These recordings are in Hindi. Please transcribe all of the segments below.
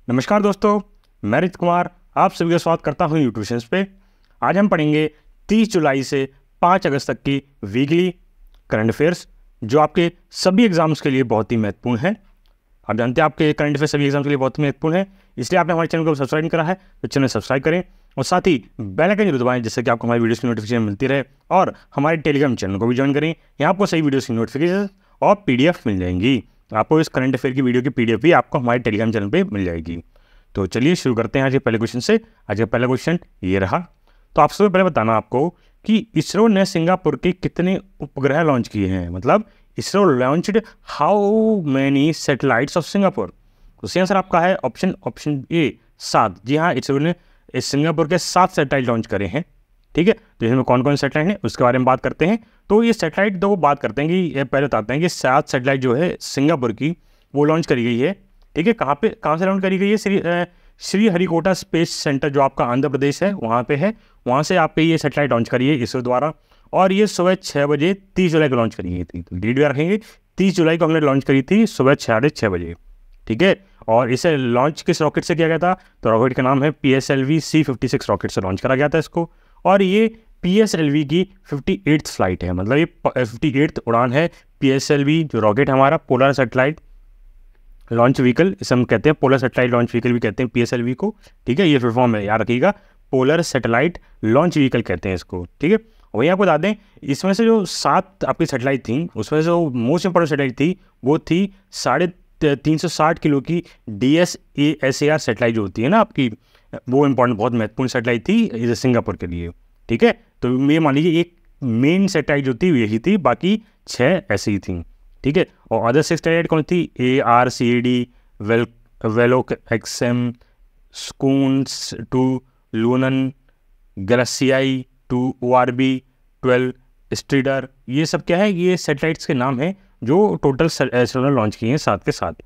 नमस्कार दोस्तों, मैं रित कुमार आप सभी का स्वागत करता हूं न्यूट्रिशंस पे। आज हम पढ़ेंगे 30 जुलाई से 5 अगस्त तक की वीकली करंट अफेयर्स, जो आपके सभी एग्जाम्स के लिए बहुत ही महत्वपूर्ण है। आप जानते हैं आपके करंट अफेयर्स सभी एग्जाम्स के लिए बहुत ही महत्वपूर्ण है, इसलिए आपने हमारे चैनल को सब्सक्राइब नहीं करा है तो चैनल सब्सक्राइब करें और साथ ही बेल आइकन जरूर दबाएं, जिससे कि आपको हमारी वीडियोस की नोटिफिकेशन मिलती रहे। और हमारे टेलीग्राम चैनल को भी ज्वाइन करें, यहाँ आपको सही वीडियोस की नोटिफिकेशन और PDF मिल जाएंगी। आपको इस करंट अफेयर की वीडियो की PDF भी आपको हमारे टेलीग्राम चैनल पर मिल जाएगी। तो चलिए शुरू करते हैं आज के पहले क्वेश्चन से। आज का पहला क्वेश्चन ये रहा। तो आप सबसे पहले बताना आपको कि इसरो ने सिंगापुर के कितने उपग्रह लॉन्च किए हैं। मतलब ISRO launched how many satellites of Singapore. तो सही आंसर आपका है ऑप्शन ए 7। जी हाँ, इसरो ने इस सिंगापुर के 7 सैटेलाइट लॉन्च करे हैं। ठीक है, तो इसमें कौन कौन सैटेलाइट हैं उसके बारे में बात करते हैं। तो ये सैटेलाइट दो बात करते हैं कि पहले बताते हैं कि 7 सैटेलाइट जो है सिंगापुर की वो लॉन्च करी गई है। ठीक है, कहाँ से लॉन्च करी गई है? श्री हरिकोटा स्पेस सेंटर जो आपका आंध्र प्रदेश है वहाँ पे है। वहाँ से आपके ये सैटेलाइट लॉन्च करी है इसरो द्वारा, और ये सुबह 6 बजे 30 जुलाई को लॉन्च करी गई थी। तो डेट भी रखेंगे, 30 जुलाई को हमने लॉन्च करी थी सुबह 6:30 बजे। ठीक है, और इसे लॉन्च किस रॉकेट से किया गया था? तो रॉकेट का नाम है PSLV C56 रॉकेट से लॉन्च करा गया था इसको। और ये PSLV की 58th फ्लाइट है, मतलब ये 58th उड़ान है। PSLV जो रॉकेट है हमारा, पोलर सैटेलाइट लॉन्च व्हीकल, इसे हम कहते हैं पोलर सैटेलाइट लॉन्च व्हीकल भी कहते हैं PSLV को। ठीक है, ये फुल फॉर्म है, याद रखिएगा, पोलर सैटेलाइट लॉन्च व्हीकल कहते हैं इसको। ठीक है, वहीं आपको बता दें इसमें से जो 7 आपकी सैटेलाइट थी उसमें से जो मोस्ट इंपॉर्टेंट सैटेलाइट थी वो थी 360 किलो की DSASAR सैटेलाइट जो होती है ना आपकी, वो इंपॉर्टेंट बहुत महत्वपूर्ण सैटेलाइट थी सिंगापुर के लिए। ठीक है, तो ये मान लीजिए एक मेन सैटेलाइट जो थी यही थी, बाकी 6 ऐसी ही थी। ठीक है, और अदर 6 सैटेलाइट कौन थी? ARCD, वेलोक XM, स्कून्स 2, लूनन, गैलेक्सियाई 2, ORB 12, स्ट्रीडर। ये सब क्या है? ये सैटेलाइट्स के नाम हैं जो टोटल इसरो ने लॉन्च किए हैं 7 के 7।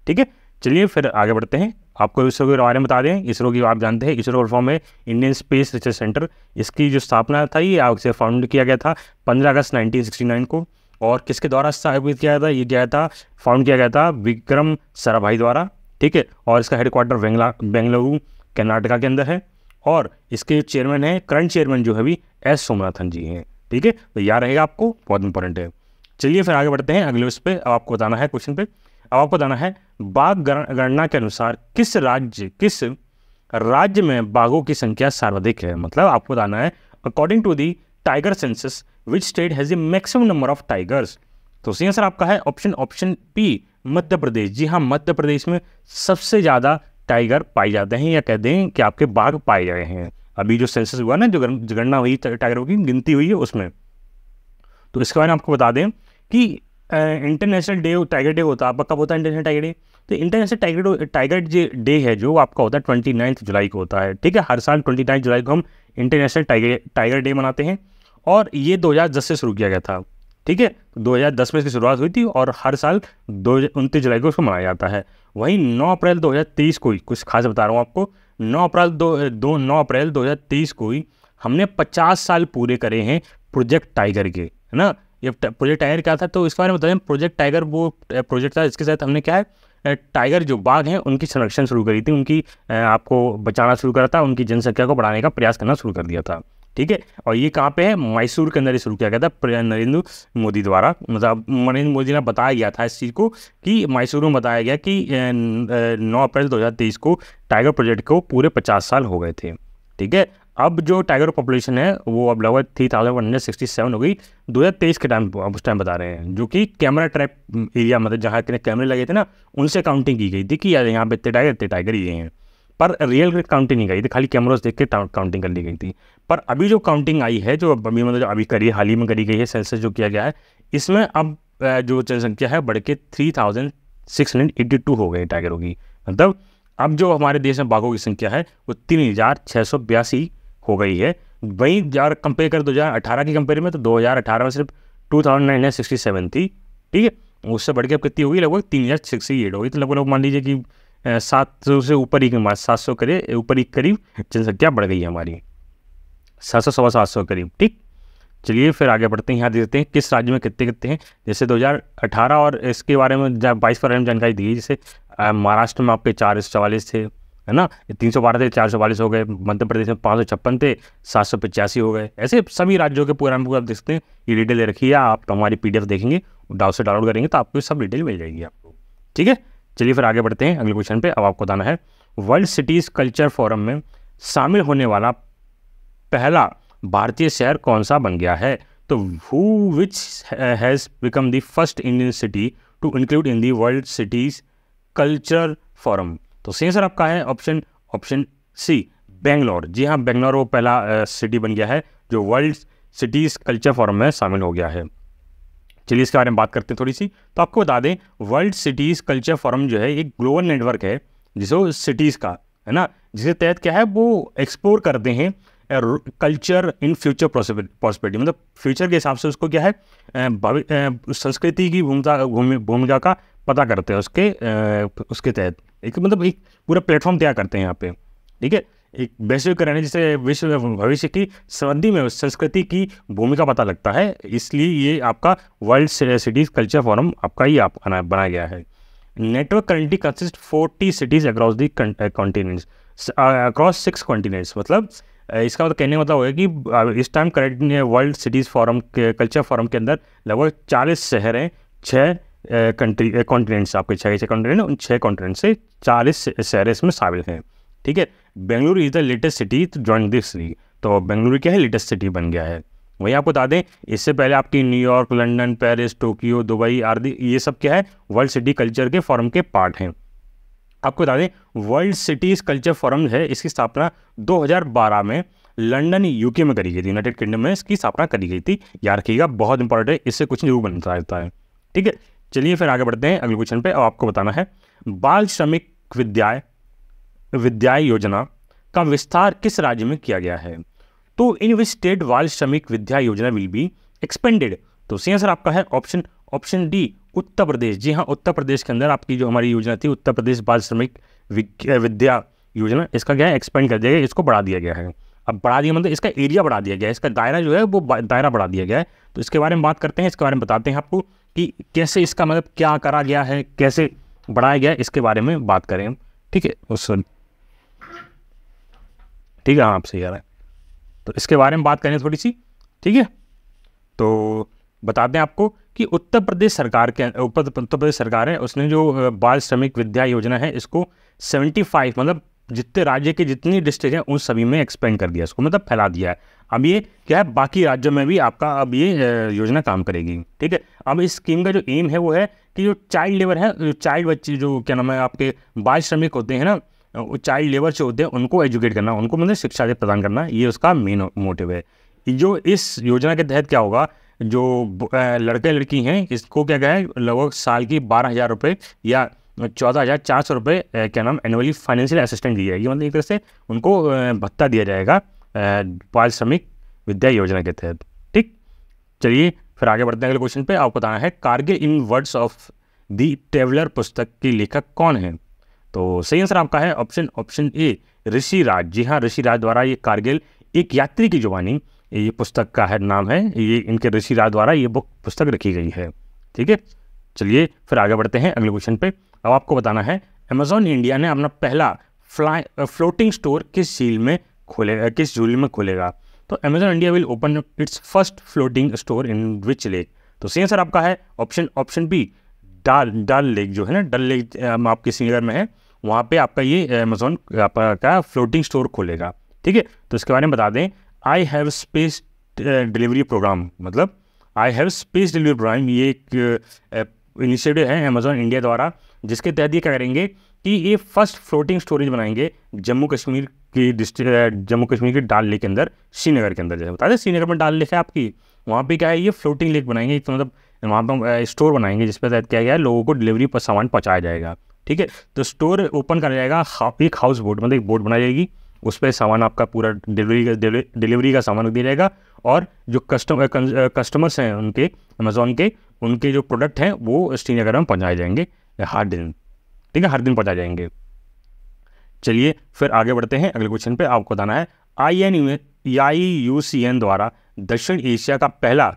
ठीक है, चलिए फिर आगे बढ़ते हैं। आपको इसरो के बारे में बता दें। इसरो की आप जानते हैं, इसरो फुल फॉर्म है इंडियन स्पेस रिसर्च सेंटर। इसकी जो स्थापना था ये आपसे फाउंड किया गया था 15 अगस्त 1969 को। और किसके द्वारा स्थापित किया था? ये क्या था? फाउंड किया गया था विक्रम साराभाई द्वारा। ठीक है, और इसका हेडक्वार्टर बेंगलुरु कर्नाटका के अंदर है। और इसके चेयरमैन है, करंट चेयरमैन जो है भी S सोमनाथन जी हैं। ठीक है, तो याद रहेगा आपको, बहुत इंपॉर्टेंट है। चलिए फिर आगे बढ़ते हैं अगले उस पर। अब आपको बताना है क्वेश्चन पे, अब आपको बताना है बाघ गणना के अनुसार किस राज्य में बाघों की संख्या सर्वाधिक है। मतलब आपको बताना है according to the tiger census which state has the maximum number of tigers. तो सही आंसर आपका है ऑप्शन P मध्य प्रदेश। जी हाँ, मध्य प्रदेश में सबसे ज़्यादा टाइगर पाए जाते हैं, या कहते हैं कि आपके बाघ पाए गए हैं। अभी जो सेंसस हुआ ना, जो गणना हुई टाइगरों की गिनती हुई है उसमें। तो इसके बारे में आपको बता दें कि इंटरनेशनल टाइगर डे होता है। आपका कब होता है इंटरनेशनल टाइगर डे? तो इंटरनेशनल टाइगर डे है जो आपका होता है 29 जुलाई को होता है। ठीक है, हर साल 29 जुलाई को हम इंटरनेशनल टाइगर डे मनाते हैं, और ये 2010 से शुरू किया गया था। ठीक है, 2010 में इसकी शुरुआत हुई थी और हर साल 29 जुलाई को इसको मनाया जाता है। वहीं 9 अप्रैल 2023 को ही, कुछ खास बता रहा हूँ आपको, 9 अप्रैल 2023 को ही हमने 50 साल पूरे करे हैं प्रोजेक्ट टाइगर के, है ना। ये प्रोजेक्ट टाइगर क्या था? तो इसके बारे में बता दें। प्रोजेक्ट टाइगर वो प्रोजेक्ट था जिसके साथ हमने क्या है, टाइगर जो बाघ हैं उनकी संरक्षण शुरू करी थी, उनकी आपको बचाना शुरू करा था, उनकी जनसंख्या को बढ़ाने का प्रयास करना शुरू कर दिया था। ठीक है, और ये कहाँ पे है? मैसूर के अंदर ही शुरू किया गया था नरेंद्र मोदी द्वारा। मतलब नरेंद्र मोदी ने बताया गया था इस चीज़ को कि मैसूर में बताया गया कि 9 अप्रैल 2023 को टाइगर प्रोजेक्ट को पूरे 50 साल हो गए थे। ठीक है, अब जो टाइगर पॉपुलेशन है वो अब लगभग 3167 हो गई 2023 के टाइम, अब उस टाइम बता रहे हैं, जो कि कैमरा ट्रैप एरिया, मतलब जहाँ इतने कैमरे लगे थे ना उनसे काउंटिंग की गई थी कि यार यहाँ पे इतने टाइगर ही हैं। पर रियल काउंटिंग नहीं गई थी, खाली कैमरों देख के काउंटिंग कर ली गई थी। पर अभी जो काउंटिंग आई है, जो अभी मतलब अभी करी हाल ही में करी गई है, सेंसस जो किया गया है, इसमें अब जो जनसंख्या है बढ़ के 3682 हो गई टाइगरों की। मतलब अब जो हमारे देश में बाघों की संख्या है वो 3682 हो गई है। वहीं यार कंपेयर कर 2018 की कंपेयर में, तो 2018 में सिर्फ 2967 थी। ठीक है, उससे बढ़ के अब कितनी होगी? लगभग 3668 होगी। तो लगभग मान लीजिए कि 700 से ऊपर ही, 700 करे ऊपर ही करीब जनसंख्या बढ़ गई है हमारी, 700 सवा 700 करीब। ठीक, चलिए फिर आगे बढ़ते हैं। यहाँ देखते हैं किस राज्य में कितने कितने हैं। जैसे 2018 और इसके बारे में 22 के बारे में जानकारी दी है। जैसे महाराष्ट्र में आपके 444 थे, है ना, 312 थे, 444 हो गए, मध्य प्रदेश में 556 थे, 785 हो गए। ऐसे सभी राज्यों के पूरा आप देखते हैं, ये डिटेल दे रखी है। आप हमारी PDF देखेंगे, से डाउनलोड करेंगे तो आपको सब डिटेल मिल जाएगी आपको, ठीक है। चलिए फिर आगे बढ़ते हैं अगले क्वेश्चन पे। अब आपको बताना है वर्ल्ड सिटीज़ कल्चर फोरम में शामिल होने वाला पहला भारतीय शहर कौन सा बन गया है। तो which has become the first Indian city to include in the world cities culture forum. तो सही आंसर आपका है ऑप्शन सी, बेंगलोर। जी हाँ, बेंगलोर वो पहला सिटी बन गया है जो वर्ल्ड सिटीज़ कल्चर फोरम में शामिल हो गया है। चलिए इसके बारे में बात करते हैं थोड़ी सी। तो आपको बता दें वर्ल्ड सिटीज़ कल्चर फोरम जो है एक ग्लोबल नेटवर्क है जिसको सिटीज़ का, है ना, जिसके तहत क्या है वो एक्सप्लोर करते हैं कल्चर इन फ्यूचर पॉसिबिलिटी, मतलब फ्यूचर के हिसाब से उसको क्या है संस्कृति की भूमिका का पता करते हैं उसके तहत एक मतलब एक पूरा प्लेटफॉर्म तैयार करते हैं यहाँ पे, ठीक है। एक वैश्वीकरण है जिससे विश्व भविष्य की समृद्धि में संस्कृति की भूमिका पता लगता है, इसलिए ये आपका वर्ल्ड सिटीज़ कल्चर फोरम आपका ही बनाया गया है। Network currently consist 40 cities across the continents, across 6 continents. मतलब इसका मतलब कहने का मतलब होगा कि इस time current world cities forum के कल्चर फोरम के अंदर लगभग 40 शहर हैं, 6 कॉन्टिनेंट्स, आपके 6 कॉन्टिनेंट, उन 6 कॉन्टिनेंट से 40 शहर इसमें शामिल हैं, ठीक है। Bengaluru is the latest city to join this league. तो बेंगलुरु क्या है, लेटेस्ट सिटी बन गया है। वहीं आपको बता दें इससे पहले आपकी New York, London, Paris, Tokyo, Dubai आदि ये सब क्या है वर्ल्ड सिटी कल्चर के फोरम के पार्ट हैं। आपको बता दें वर्ल्ड सिटीज़ कल्चर फोरम है, इसकी स्थापना 2012 में लंदन UK में करी गई थी, यूनाइटेड किंगडम में इसकी स्थापना करी गई थी। याद रखिएगा बहुत इंपॉर्टेंट है, इससे कुछ जरूर बनता रहता है, ठीक है। चलिए फिर आगे बढ़ते हैं अगले क्वेश्चन पे। अब आपको बताना है बाल श्रमिक विद्या योजना का विस्तार किस राज्य में किया गया है। तो इन विच स्टेट बाल श्रमिक विद्या योजना विल बी एक्सपेंडेड। तो सही आंसर आपका है ऑप्शन डी, उत्तर प्रदेश। जी हाँ, उत्तर प्रदेश के अंदर आपकी जो हमारी योजना थी उत्तर प्रदेश बाल श्रमिक विद्या योजना, इसका क्या है एक्सपेंड कर दिया गया, इसको बढ़ा दिया गया है। अब बढ़ा दिया मतलब इसका एरिया बढ़ा दिया गया है, इसका दायरा जो है वो दायरा बढ़ा दिया गया है। तो इसके बारे में बात करते हैं, इसके बारे में बताते हैं आपको कि कैसे इसका मतलब क्या करा गया है, कैसे बढ़ाया गया है, इसके बारे में बात करें हम, ठीक है। ठीक है, हाँ आपसे यार है, तो इसके बारे में बात करें थोड़ी सी, ठीक है। तो बताते हैं आपको कि उत्तर प्रदेश सरकार है उसने जो बाल श्रमिक विद्या योजना है इसको 75 मतलब जितने राज्य के जितनी डिस्ट्रिक्ट हैं उन सभी में एक्सपेंड कर दिया, इसको मतलब फैला दिया है। अब ये क्या है बाकी राज्यों में भी आपका अब ये योजना काम करेगी, ठीक है। अब इस स्कीम का जो एम है वो है कि जो चाइल्ड लेबर है, जो चाइल्ड बच्चे जो क्या नाम है आपके बाल श्रमिक होते हैं ना, वो चाइल्ड लेबर जो होते हैं उनको एजुकेट करना, उनको मतलब शिक्षा प्रदान करना, ये उसका मेन मोटिव है। जो इस योजना के तहत क्या होगा, जो लड़के लड़की हैं इसको क्या है लगभग साल की 12,000 रुपये या 14,400 रुपये क्या नाम एनुअली फाइनेंशियल असिस्टेंट दी जाएगी, मतलब एक तरह से उनको भत्ता दिया जाएगा बाल श्रमिक विद्या योजना के तहत, ठीक। चलिए फिर आगे बढ़ते हैं अगले क्वेश्चन पे। आपको बताना है कारगिल इन वर्ड्स ऑफ द ट्रेवलर पुस्तक के लेखक कौन है। तो सही आंसर आपका है ऑप्शन ए, ऋषि राज। जी हाँ, ऋषि राज द्वारा ये कारगिल एक यात्री की जुबानी ये पुस्तक का है नाम है, ये इनके ऋषि राज द्वारा ये पुस्तक रखी गई है, ठीक है। चलिए फिर आगे बढ़ते हैं अगले क्वेश्चन पे। अब आपको बताना है अमेजॉन इंडिया ने अपना पहला फ्लोटिंग स्टोर किस झील में खोलेगा। तो Amazon India will open it's first floating store in which lake. तो सही आंसर आपका है ऑप्शन बी, डल लेक जो है ना, डल लेक आपके श्रीनगर में है, वहाँ पे आपका ये अमेजॉन का फ्लोटिंग स्टोर खोलेगा, ठीक है। तो इसके बारे में बता दें I have space delivery programme, मतलब I have space delivery programme ये एक इनिशिएटिव है अमेजॉन इंडिया द्वारा, जिसके तहत ये क्या करेंगे कि ये फर्स्ट फ्लोटिंग स्टोरेज बनाएंगे जम्मू कश्मीर की डाल लेक के अंदर, श्रीनगर के अंदर। जैसे बता दें श्रीनगर में डाल लेक है आपकी, वहाँ पे क्या है ये फ्लोटिंग लेक बनाएंगे, तो मतलब वहाँ पर स्टोर बनाएंगे जिसपे तहत क्या गया है लोगों को डिलीवरी पर सामान पहुँचाया जाएगा, ठीक है। तो स्टोर ओपन करा जाएगा, एक हाउस बोट मतलब एक बोट बनाई जाएगी, उस पर सामान आपका पूरा डिलीवरी का सामान रख दिया जाएगा, और जो कस्टमर्स हैं उनके अमेजॉन के उनके जो प्रोडक्ट हैं वो श्रीनगर में पहुँचाए जाएंगे हर दिन, ठीक है, हर दिन पहुँचाए जाएंगे। चलिए फिर आगे बढ़ते हैं अगले क्वेश्चन पे। आपको बताना है IUCN द्वारा दक्षिण एशिया का पहला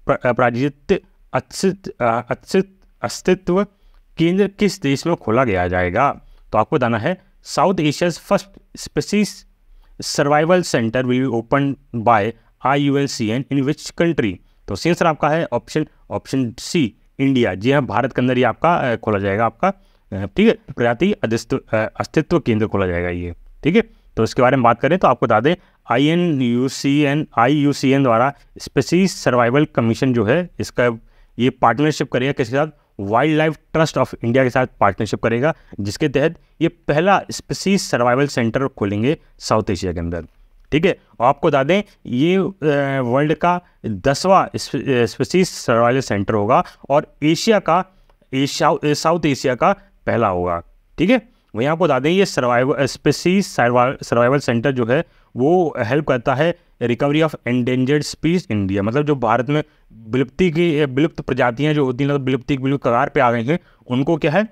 प्रायोजित अस्तित्व केंद्र किस देश में खोला गया जाएगा? तो आपको बताना है south Asia's first species survival centre will be open by IUCN in which country? तो सी आंसर आपका है ऑप्शन सी इंडिया। जी हाँ, भारत के अंदर ये आपका खोला जाएगा आपका, ठीक है, प्रजाति अस्तित्व केंद्र खोला जाएगा ये, ठीक है। तो इसके बारे में बात करें तो आपको बता दें IUCN द्वारा स्पीसीज सर्वाइवल कमीशन जो है इसका ये पार्टनरशिप करेगा किसके साथ? Wild life trust of India के साथ पार्टनरशिप करेगा, जिसके तहत ये पहला स्पीसीज सर्वाइवल सेंटर खोलेंगे साउथ एशिया के अंदर, ठीक है। और आपको बता दें ये वर्ल्ड का 10वां स्पीसीज सर्वाइवल सेंटर होगा और साउथ एशिया का पहला होगा, ठीक है। वहीं आपको बता दें ये स्पीसीज सर्वाइवल सेंटर जो है वो हेल्प करता है recovery of endangered species India, मतलब जो भारत में विलुप्त प्रजातियां जो होती हैं, मतलब विलुप्त कगार पे आ गई हैं, उनको क्या है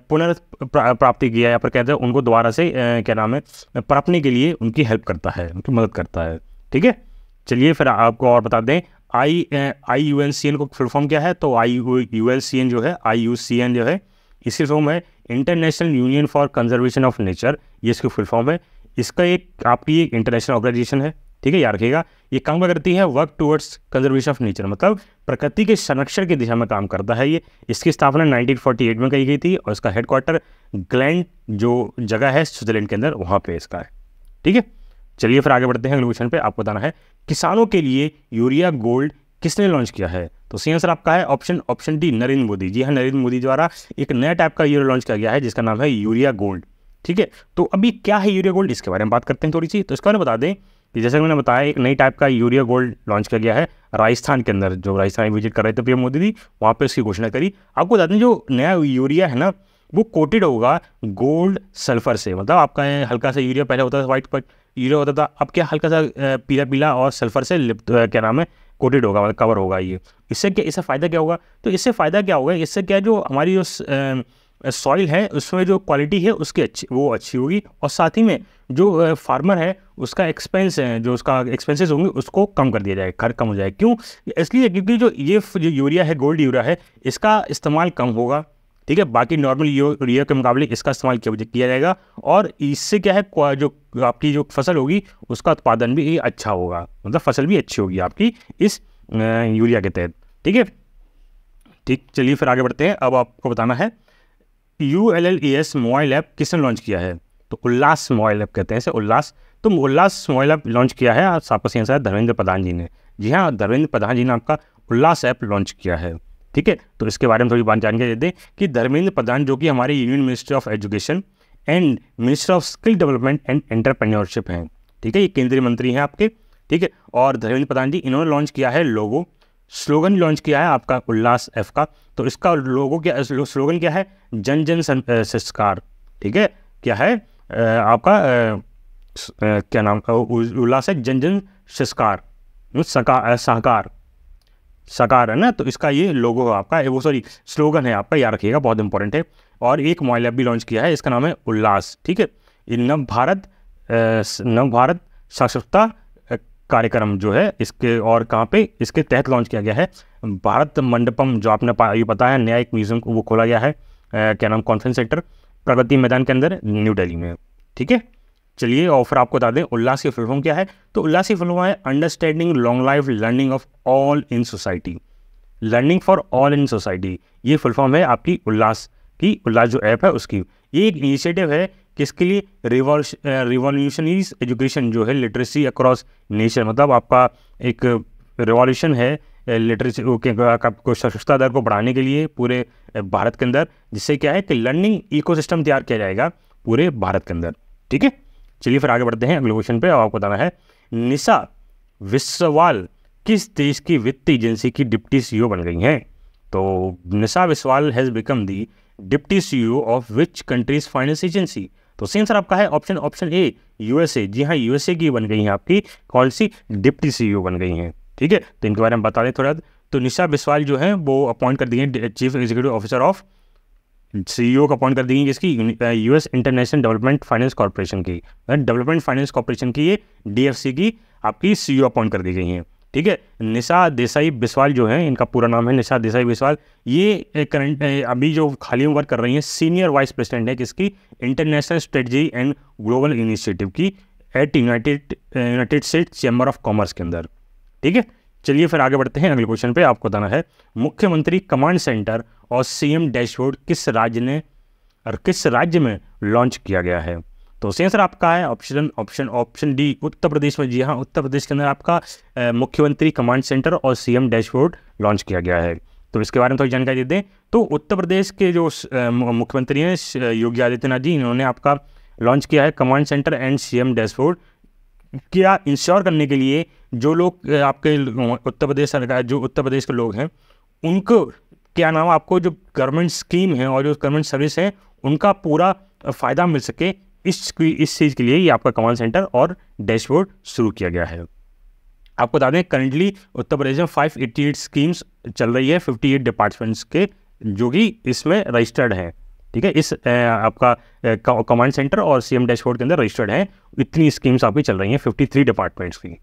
पुनर्प्राप्ति किया या फिर कहते हैं उनको दोबारा से क्या नाम है प्राप्ति के लिए उनकी हेल्प करता है, उनकी मदद करता है, ठीक है। चलिए फिर आपको और बता दें IUCN को फुल फॉर्म क्या है? तो IUCN जो है इसकी फुल फॉर्म है international union for conservation of nature, ये इसकी फुल फॉर्म है। इसका आपकी एक इंटरनेशनल ऑर्गेनाइजेशन है, ठीक है, याद रखिएगा। ये काम करती है work towards conservation of nature, मतलब प्रकृति के संरक्षण की दिशा में काम करता है ये। इसकी स्थापना 1948 में की गई थी और इसका हेडक्वार्टर ग्लैंड जो जगह है स्विट्जरलैंड के अंदर वहाँ पे इसका है, ठीक है। चलिए फिर आगे बढ़ते हैं अगले क्वेश्चन पे। आपको बताना है किसानों के लिए यूरिया गोल्ड किसने लॉन्च किया है? तो सी आंसर आपका है ऑप्शन डी नरेंद्र मोदी। जी हाँ, नरेंद्र मोदी द्वारा एक नया टाइप का यूरिया लॉन्च किया गया है जिसका नाम है यूरिया गोल्ड, ठीक है। तो अभी क्या है यूरिया गोल्ड, इसके बारे में बात करते हैं थोड़ी सी। तो इसके बारे में बता दें कि जैसे मैंने बताया एक नई टाइप का यूरिया गोल्ड लॉन्च किया गया है राजस्थान के अंदर। जो राजस्थान विजिट कर रहे थे पीएम मोदी जी, वहाँ पे इसकी घोषणा करी। आपको बता दें जो नया यूरिया है ना वो कोटेड होगा गोल्ड सल्फर से, मतलब आपका हल्का सा यूरिया पहले होता था व्हाइट यूरिया होता था, अब क्या हल्का सा पीला पीला और सल्फर से लिप्त क्या नाम है कोटेड होगा, मतलब कवर होगा ये। इससे फ़ायदा क्या होगा? तो इससे फ़ायदा क्या होगा, इससे क्या जो हमारी जो सॉइल है उसमें जो क्वालिटी है उसकी अच्छी होगी और साथ ही में जो फार्मर है उसका एक्सपेंस है, जो उसका एक्सपेंसेस होंगे उसको कम कर दिया जाएगा, खर्च कम हो जाएगा। क्यों? इसलिए क्योंकि जो यूरिया है गोल्ड यूरिया है इसका इस्तेमाल कम होगा, ठीक है। बाकी नॉर्मल यूरिया के मुकाबले इसका इस्तेमाल किया जाएगा और इससे क्या है जो आपकी जो फसल होगी उसका उत्पादन भी अच्छा होगा, मतलब फसल भी अच्छी होगी आपकी इस यूरिया के तहत, ठीक है। ठीक, चलिए फिर आगे बढ़ते हैं। अब आपको बताना है ULLES मोबाइल ऐप किसने लॉन्च किया है? तो उल्लास मोबाइल ऐप कहते हैं इसे, उल्लास। तो उल्लास मोबाइल ऐप लॉन्च किया है आपका सी आंसर है धर्मेंद्र प्रधान जी ने। जी हाँ, धर्मेंद्र प्रधान जी ने आपका उल्लास ऐप लॉन्च किया है, ठीक है। तो इसके बारे में थोड़ी बात जानकारी देते हैं कि धर्मेंद्र प्रधान जो कि हमारे union ministry of education and minister of skill development and entrepreneurship हैं, ठीक है, ये केंद्रीय मंत्री हैं आपके, ठीक है। और धर्मेंद्र प्रधान जी इन्होंने लॉन्च किया है स्लोगन लॉन्च किया है आपका उल्लास ऐप का। तो इसका स्लोगन क्या है? जन जन संस्कार, ठीक है। क्या है आपका क्या नाम का उल्लास है जन जन संस्कार साकार है ना। तो इसका ये लोगो है आपका, वो सॉरी स्लोगन है आपका, याद रखिएगा, बहुत इंपॉर्टेंट है। और एक मोबाइल ऐप भी लॉन्च किया है, इसका नाम है उल्लास, ठीक है। ये नव भारत साक्षरता कार्यक्रम जो है इसके और कहाँ पे इसके तहत लॉन्च किया गया है भारत मंडपम, जो आपने ये पता है नया एक म्यूजियम वो खोला गया है क्या नाम कॉन्फ्रेंस सेंटर प्रगति मैदान के अंदर न्यू दिल्ली में, ठीक है। चलिए और फिर आपको बता दें उल्लास की फुल फॉर्म क्या है। तो उल्लास की फुल फॉर्म है understanding long life learning of all in society, learning for all in society, ये फुल फॉर्म है आपकी उल्लास की। उल्लास जो ऐप है उसकी ये एक इनिशिएटिव है किसके लिए? रिवॉल्यूशनरीज एजुकेशन जो है लिटरेसी अक्रॉस नेशन, मतलब आपका एक रिवॉल्यूशन है लिटरेसी को साक्षरता दर को बढ़ाने के लिए पूरे भारत के अंदर, जिससे क्या है कि लर्निंग इकोसिस्टम तैयार किया जाएगा पूरे भारत के अंदर, ठीक है। चलिए फिर आगे बढ़ते हैं अगले क्वेश्चन पे। आपको बताना है निशा विस्वाल किस देश की वित्त एजेंसी की डिप्टी CEO बन गई हैं? तो Nisha Biswal has become the deputy CEO of which countries finance agency? तो सेम सर आपका है ऑप्शन ए USA। जी हाँ, USA की बन गई हैं आपकी कौन सी डिप्टी CEO बन गई हैं, ठीक है। तो इनके बारे में बता दें थोड़ा। तो निशा विस्वाल जो है वो अपॉइंट कर दी है chief executive officer of CEO का अपॉइंट कर दी गई जिसकी US international development finance corporation की, डेवलपमेंट फाइनेंस कॉर्पोरेशन की ये DFC की आपकी CEO अपॉइंट कर दी गई हैं, ठीक है। निशा देसाई बिस्वाल जो है, इनका पूरा नाम है निशा देसाई बिस्वाल, ये करंट अभी जो खाली वर्क कर रही हैं सीनियर वाइस प्रेसिडेंट है किसकी, international strategy and global initiative की at United States chamber of commerce के अंदर। ठीक है, चलिए फिर आगे बढ़ते हैं अगले क्वेश्चन पे। आपको बताना है मुख्यमंत्री कमांड सेंटर और सीएम डैशबोर्ड किस राज्य में लॉन्च किया गया है। तो सही आंसर आपका है ऑप्शन डी, उत्तर प्रदेश में। जी हाँ, उत्तर प्रदेश के अंदर आपका मुख्यमंत्री कमांड सेंटर और सीएम डैशबोर्ड लॉन्च किया गया है। तो इसके बारे में थोड़ी जानकारी दे दें तो उत्तर प्रदेश के जो मुख्यमंत्री हैं योगी आदित्यनाथ जी, इन्होंने आपका लॉन्च किया है command centre and CM dashboard, क्या इंश्योर करने के लिए जो लोग आपके उत्तर प्रदेश सरकार, जो उत्तर प्रदेश के लोग हैं उनको क्या नाम, आपको जो गवर्नमेंट स्कीम है और जो गवर्नमेंट सर्विस है उनका पूरा फ़ायदा मिल सके, इस चीज़ के लिए ये आपका कमांड सेंटर और डैशबोर्ड शुरू किया गया है। आपको बता दें करेंटली उत्तर प्रदेश में 588 स्कीम्स चल रही है 58 डिपार्टमेंट्स के, जो कि इसमें रजिस्टर्ड हैं। ठीक है, इस आपका कमांड सेंटर और सीएम डैशबोर्ड के अंदर रजिस्टर्ड है, इतनी स्कीम्स आपकी चल रही हैं 53 डिपार्टमेंट्स की।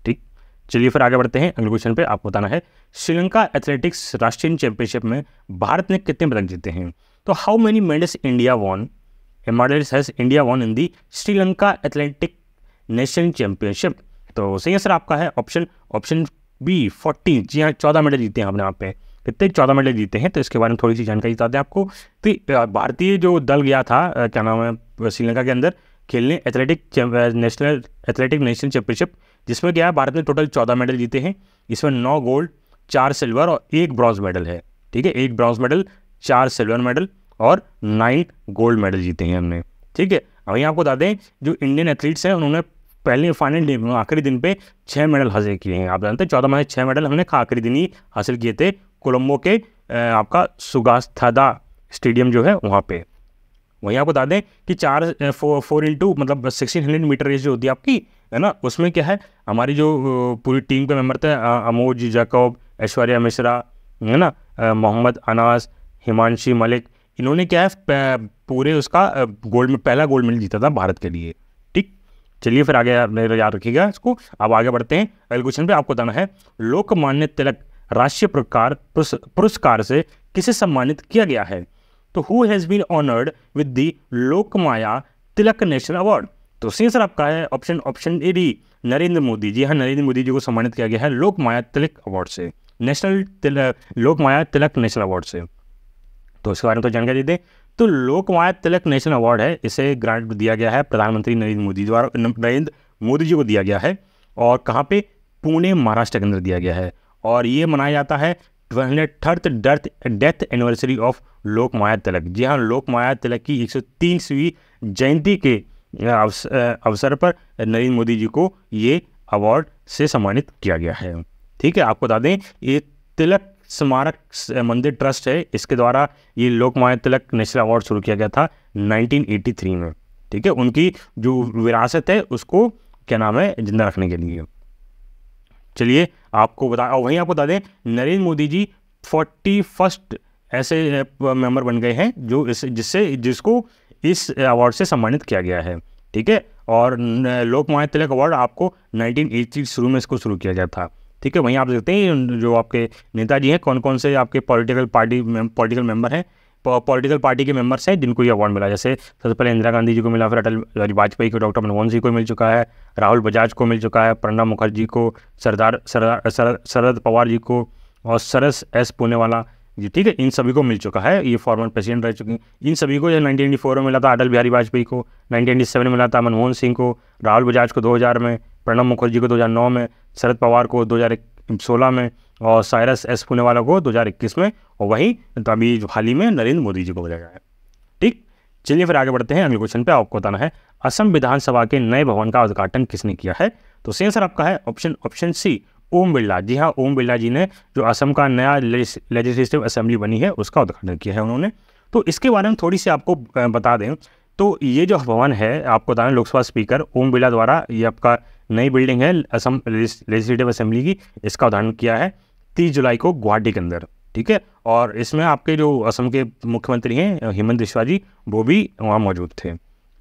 ठीक, चलिए फिर आगे बढ़ते हैं अगले क्वेश्चन पे। आपको बताना है श्रीलंका एथलेटिक्स राष्ट्रीय चैंपियनशिप में भारत ने कितने पदक जीते हैं। तो how many medals has India won in the Sri Lanka athletic national championship. तो सही आंसर आपका है ऑप्शन बी 14। जी हाँ, 14 मेडल जीते हैं आपने यहाँ पे। कितने 14 मेडल जीते हैं, तो इसके बारे में थोड़ी सी जानकारी बताते हैं आपको। तो भारतीय जो दल गया था क्या नाम है श्रीलंका के अंदर खेलने एथलेटिक नेशनल चैंपियनशिप, जिसमें क्या है भारत ने टोटल 14 मेडल जीते हैं। इसमें 9 गोल्ड 4 सिल्वर और 1 ब्रॉन्ज मेडल है। ठीक है, 1 ब्रॉन्ज मेडल 4 सिल्वर मेडल और 9 गोल्ड मेडल जीते हैं हमने। ठीक है, वहीं आपको बता दें जो इंडियन एथलीट्स हैं उन्होंने पहले फाइनल डे में आखिरी दिन पे 6 मेडल हासिल किए हैं। आप जानते हैं 14 में 6 मेडल हमने आखिरी दिन ही हासिल किए थे कोलंबो के आपका सुगास्थादा स्टेडियम जो है वहाँ पे। वहीं आपको बता दें कि 4 इंटू मतलब 1600 मीटर रेस जो होती है आपकी, है ना, उसमें क्या है हमारी जो पूरी टीम के मेंबर थे अमोज जैकब, ऐश्वर्या मिश्रा, है ना, मोहम्मद अनास, हिमांशी मलिक, इन्होंने क्या है पूरे उसका गोल्ड में पहला गोल्ड मेडल जीता था भारत के लिए। ठीक, चलिए फिर आगे याद रखिएगा इसको। अब आगे बढ़ते हैं अगले क्वेश्चन पे। आपको बताना है लोकमान्य तिलक राष्ट्रीय पुरस्कार से किसे सम्मानित किया गया है। तो who has been honoured with the Lokmanya Tilak national award. तो सही आंसर आपका है option A D, Narendra Modi. जी हाँ, नरेंद्र मोदी जी को सम्मानित किया गया है लोकमाया तिलक अवार्ड से, लोकमाया तिलक नेशनल अवार्ड से। तो इसके बारे में तो जानकारी दें तो लोकमाया तिलक नेशनल अवार्ड है, इसे ग्रांट दिया गया है प्रधानमंत्री नरेंद्र मोदी जी को दिया गया है। और कहाँ पे, पुणे महाराष्ट्र के अंदर दिया गया है। और ये मनाया जाता है 203rd डेथ एनिवर्सरी ऑफ लोकमाया तिलक। जी हाँ, लोकमाया तिलक की 103वीं जयंती के अवसर पर नरेंद्र मोदी जी को ये अवार्ड से सम्मानित किया गया है। ठीक है, आपको बता दें ये तिलक स्मारक मंदिर ट्रस्ट है, इसके द्वारा ये लोकमान्य तिलक नेशनल अवार्ड शुरू किया गया था 1983 में। ठीक है, उनकी जो विरासत है उसको क्या नाम है जिंदा रखने के लिए। चलिए आपको वहीं आपको बता दें नरेंद्र मोदी जी 41st ऐसे मेंबर बन गए हैं जो जिसको इस अवार्ड से सम्मानित किया गया है। ठीक है, और लोकमान्य तिलक अवार्ड आपको 1983 शुरू में इसको शुरू किया गया था। ठीक है, वहीं आप देखते हैं जो आपके नेताजी हैं कौन कौन से आपके पॉलिटिकल मेंबर हैं, पॉलिटिकल पार्टी के मेंबर्स हैं जिनको ये अवार्ड मिला। जैसे सबसे पहले इंदिरा गांधी जी को मिला, फिर अटल बिहारी वाजपेयी को, डॉक्टर मनमोहन सिंह को मिल चुका है, राहुल बजाज को मिल चुका है, प्रणब मुखर्जी को, शरद पवार जी को और सरस एस पूनेवाला जी। ठीक है, इन सभी को मिल चुका है, ये फॉर्मर प्रेसिडेंट रह चुके हैं। इन सभी को 1994 में मिला था अटल बिहारी वाजपेयी को, 1997 में मिला था मनमोहन सिंह को, राहुल बजाज को 2000 में, प्रणब मुखर्जी को 2009 में, शरद पवार को 2016 में और साइरस एस पूनेवाला को 2021 में, और वहीं तो अभी हाल ही में नरेंद्र मोदी जी को मिला गया है। ठीक, चलिए फिर आगे बढ़ते हैं अगले क्वेश्चन पे। आपको बताना है असम विधानसभा के नए भवन का उद्घाटन किसने किया है। तो सही आंसर आपका है ऑप्शन सी, ओम बिरला। जी हाँ, ओम बिरला जी ने जो असम का नया लेजिस्लेटिव असेंबली बनी है उसका उद्घाटन किया है उन्होंने। तो इसके बारे में थोड़ी सी आपको बता दें तो ये जो भवन है आपको बताना लोकसभा स्पीकर ओम बिरला द्वारा ये आपका नई बिल्डिंग है असम लेजिस्लेटिव असेंबली की, इसका उद्घाटन किया है 30 जुलाई को गुवाहाटी के अंदर। ठीक है, और इसमें आपके जो असम के मुख्यमंत्री हैं हेमंत बिस्वा जी वो भी वहाँ मौजूद थे।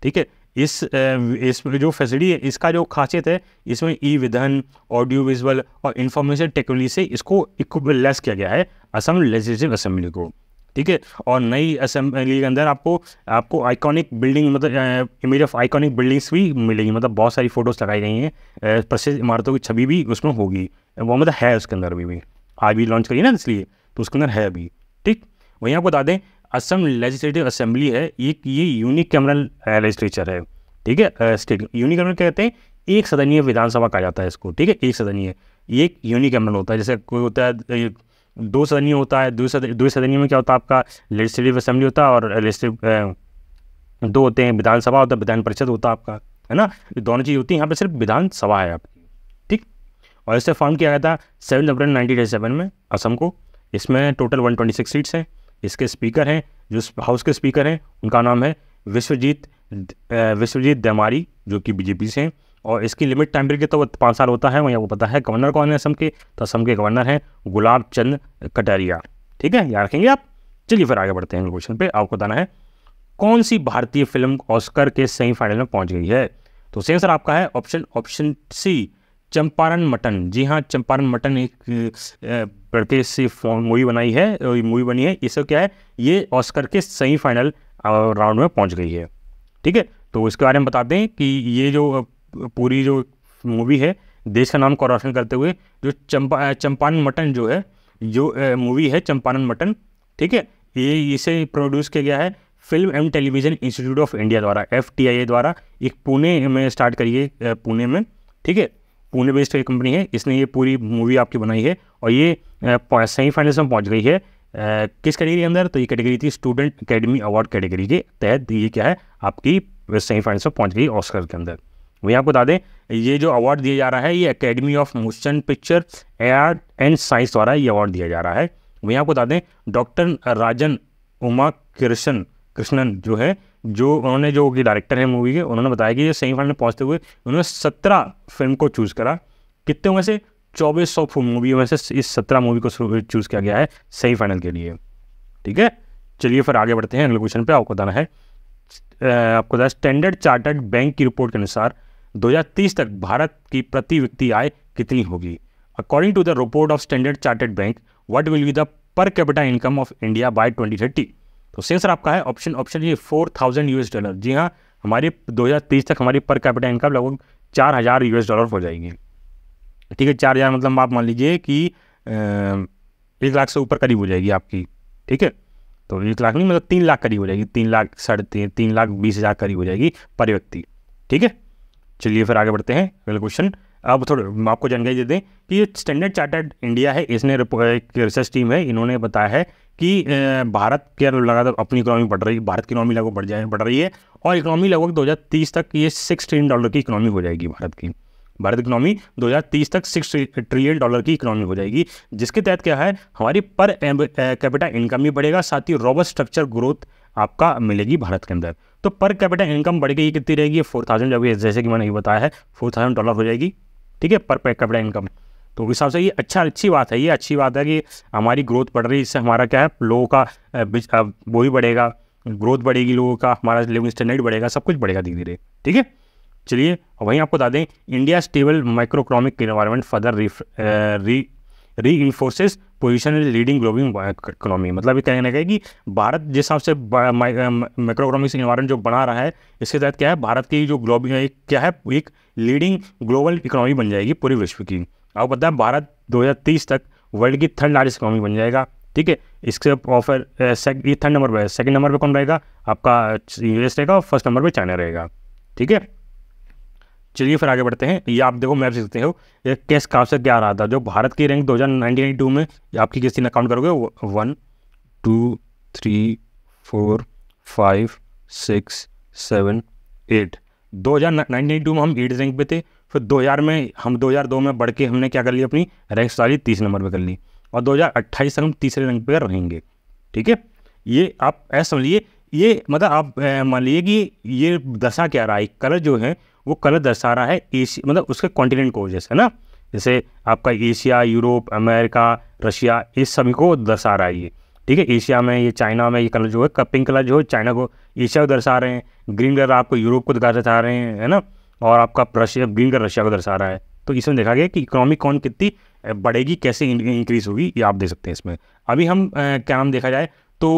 ठीक है, इस जो फैसिलिटी है, इसका जो खासियत है, इसमें ई विधान, ऑडियो विजुअल और इंफॉर्मेशन टेक्नोलॉजी से इसको इक्विपलेस किया गया है असम लेजिस्लेटिव असेंबली को, ठीक है। और नई असेंबली के अंदर आपको आइकॉनिक बिल्डिंग, मतलब इमेज ऑफ आइकॉनिक बिल्डिंग्स भी मिलेगी, मतलब बहुत सारी फोटोज़ लगाई गई हैं, प्रसिद्ध इमारतों की छवि भी उसमें होगी, वो मतलब है उसके अंदर भी आज भी लॉन्च करिए ना, इसलिए तो उसके अंदर है अभी, ठीक। वहीं आपको बता दें असम लेजिस्लेटिव असेंबली है, ये यूनिकैमरल लेजिस्लेचर है, ठीक है। स्टेट यूनिकैमरल क्या कहते हैं, एक सदनीय विधानसभा कहा जाता है इसको, ठीक है, एक सदनीय, ये एक यूनिकैमरल होता है। जैसे कोई होता है दो सदनीय होता है, दो सदनीय में क्या होता है, आपका लेजिस्लेटिव असेंबली होता है और लेजिस्लेटिव दो होते हैं, विधानसभा होता है, विधान परिषद होता है आपका, है ना, दोनों चीज़ होती है। यहाँ पे सिर्फ विधानसभा है आपकी, ठीक। और इसे फॉर्म किया गया था 7 अप्रैल 1987 में असम को। इसमें टोटल 126 सीट्स हैं। इसके स्पीकर हैं, जो हाउस के स्पीकर हैं उनका नाम है विश्वजीत देमारी, जो कि बीजेपी से हैं। और इसकी लिमिट टाइम पीरियड तो 5 साल होता है। वहीं आपको पता है गवर्नर कौन है असम के, तो असम के गवर्नर हैं गुलाब चंद कटारिया, ठीक है, याद रखेंगे आप। चलिए फिर आगे बढ़ते हैं क्वेश्चन पे। आपको बताना है कौन सी भारतीय फिल्म ऑस्कर के सेमीफाइनल में पहुंच गई है। तो सही आंसर आपका है ऑप्शन सी, चंपारण मटन। जी हाँ, चंपारण मटन एक लड़के से मूवी बनाई है, मूवी बनी है, इससे क्या है, ये ऑस्कर के सेमीफाइनल राउंड में पहुंच गई है, ठीक है। तो इसके बारे में बताते हैं कि ये जो पूरी जो मूवी है देश का नाम को रोशन करते हुए, जो चंपारण मटन जो है, जो मूवी है चंपारण मटन, ठीक है, ये इसे प्रोड्यूस किया गया है film and television institute of India द्वारा, FTIA द्वारा, एक पुणे में स्टार्ट करिए, पुणे में, ठीक है, पुणे बेस्ड एक कंपनी है, इसने ये पूरी मूवी आपकी बनाई है। और ये सेमीफाइनल्स में पहुंच गई है किस कैटेगरी के अंदर, तो ये कैटेगरी थी स्टूडेंट अकेडमी अवार्ड कैटेगरी के तहत, ये क्या है आपकी सेमीफाइनल्स में पहुंच गई ऑस्कर के अंदर। वहीं आपको बता दें ये जो अवार्ड दिया जा रहा है, ये academy of motion picture art and science द्वारा ये अवार्ड दिया जा रहा है। वहीं आपको बता दें डॉक्टर राजन उमा कृष्णन जो है, जो उन्होंने जो कि डायरेक्टर है मूवी के, उन्होंने बताया कि ये सेमीफाइनल में पहुंचते हुए उन्होंने 17 फिल्म को चूज़ करा। कितने में से 2400 मूवी में से इस 17 मूवी को चूज़ किया गया है सेमीफाइनल के लिए, ठीक है। चलिए फिर आगे बढ़ते हैं अगले क्वेश्चन पे। आपको बताना है आपको बताया स्टैंडर्ड चार्टर्ड बैंक की रिपोर्ट के अनुसार 2030 तक भारत की प्रति व्यक्ति आय कितनी होगी। According to the report of Standard Chartered Bank what will be the per capita income of India by 2030। तो सही आंसर आपका है ऑप्शन ये $4,000। जी हाँ, हमारी 2030 तक हमारी पर कैपिटा इनकम लगभग $4,000 हो जाएगी, ठीक है। 4,000 मतलब आप मान लीजिए कि 1 लाख से ऊपर करीब हो जाएगी आपकी, ठीक है। तो 1 लाख नहीं, मतलब 3 लाख करीब हो जाएगी, 3,20,000 करीब हो जाएगी पर व्यक्ति, ठीक है। चलिए फिर आगे बढ़ते हैं अगले क्वेश्चन। अब थोड़ा आपको जानकारी देते हैं कि ये स्टैंडर्ड चार्टर्ड इंडिया है, इसने एक रिसर्च टीम है, इन्होंने बताया है कि भारत के लगातार अपनी इकोनॉमी बढ़ रही है, भारत की इकोनॉमी लगभग बढ़ रही है और इकोनॉमी लगभग 2030 तक ये $6 ट्रिलियन की इकोनॉमी हो जाएगी भारत की। भारत की इकोनॉमी 2030 तक $6 ट्रिलियन की इकोनॉमी हो जाएगी, जिसके तहत क्या है हमारी पर कैपिटा इनकम भी बढ़ेगा, साथ ही रॉबस्ट स्ट्रक्चर ग्रोथ आपका मिलेगी भारत के अंदर। तो पर कैपिटा इनकम बढ़ गई कितनी रहेगी, 4,000, जब जैसे कि मैंने ये बताया है $4,000 हो जाएगी, ठीक है, पर कैपिटा इनकम। तो उस हिसाब से ये अच्छी बात है, ये अच्छी बात है कि हमारी ग्रोथ बढ़ रही है, इससे हमारा क्या है लोगों का वो भी बढ़ेगा, ग्रोथ बढ़ेगी लोगों का, हमारा लिविंग स्टैंडर्ड बढ़ेगा, सब कुछ बढ़ेगा धीरे धीरे, ठीक है। चलिए वहीं आपको बता दें India stable micro economic environment further री इन्फोर्सेस पोजिशन लीडिंग ग्लोबल इकोनॉमी। मतलब ये कहने का कि भारत जिस हिसाब से माइक्रो इकोनॉमिक एनवायरनमेंट जो बना रहा है, इसके तहत क्या है भारत की जो ग्लोबल क्या है एक लीडिंग ग्लोबल इकोनॉमी बन जाएगी पूरे विश्व की। आपको पता है भारत 2030 तक वर्ल्ड की 3rd लार्जेस्ट इकोनॉमी बन जाएगा, ठीक है। इसके ऑफर ये 3rd नंबर पर है, 2nd नंबर पर कौन रहेगा आपका US रहेगा और 1st नंबर पर चाइना रहेगा, ठीक है। चलिए फिर आगे बढ़ते हैं। ये आप देखो मैप से सकते हो ये कैस कहाँ से क्या आ रहा था, जो भारत की रैंक 2092 में आपकी किसी ने काउंट करोगे 1 2 3 4 5 6 7 8 2092 में हम 8 रैंक पे थे। फिर 2000 में हम 2002 में बढ़ के हमने क्या कर लिया अपनी रैंक सारी 30 नंबर पे कर ली और 2028 तक हम तीसरे रैंक पे रहेंगे, ठीक है। ये आप ऐसा समझिए, ये मतलब आप मान लीजिए कि ये दर्शा क्या रहा है, कलर जो है वो कलर दर्शा रहा है एशिया, मतलब उसके कॉन्टिनेंट को, जैसे ना जैसे आपका एशिया, यूरोप, अमेरिका, रशिया, इस सभी को दर्शा रहा है ये, ठीक है। एशिया में ये चाइना में ये कलर जो है पिंक कलर जो है चाइना को, एशिया को दर्शा रहे हैं, ग्रीन कलर आपको यूरोप को दिखा रहे हैं, है ना, और आपका रशिया, ग्रीन कलर रशिया को दर्शा रहा है। तो इसमें देखा गया कि इकोनॉमी कौन कितनी बढ़ेगी, कैसे इंक्रीज होगी, ये आप देख सकते हैं इसमें। अभी हम क्या नाम देखा जाए तो